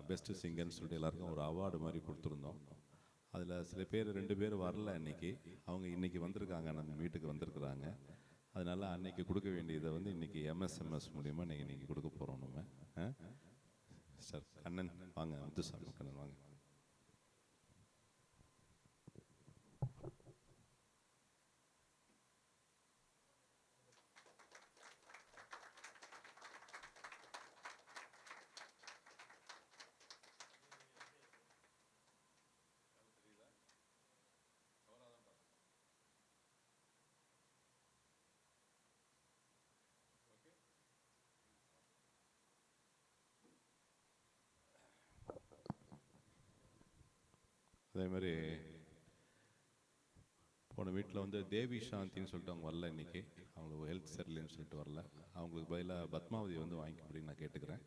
Best சிங்கர்னு சொல்லிட்டு எல்லாருக்கும் ஒரு அவார்டு மாதிரி கொடுத்துருந்தோம். அதில் சில பேர் 2 பேர் வரல அன்றைக்கி. அவங்க இன்றைக்கி வந்திருக்காங்க, நம்ம வீட்டுக்கு வந்திருக்குறாங்க. அதனால் அன்றைக்கி கொடுக்க வேண்டியதை வந்து இன்றைக்கி எம்எஸ்எம்எஸ் மூலிமா இன்றைக்கி கொடுக்க போகிறோம் நம்ம. சார் கண்ணன் வாங்க, முத்துசாமி கண்ணன் வாங்க. அதே மாதிரி போன வீட்டில் வந்து தேவி சாந்தின்னு சொல்லிட்டு அவங்க வரல இன்றைக்கி. அவங்களுக்கு ஹெல்த் சரியில்லைன்னு சொல்லிட்டு வரல. அவங்களுக்கு பதிலாக பத்மாவதி வந்து வாங்கிக்க அப்படின்னு நான் கேட்டுக்கிறேன்.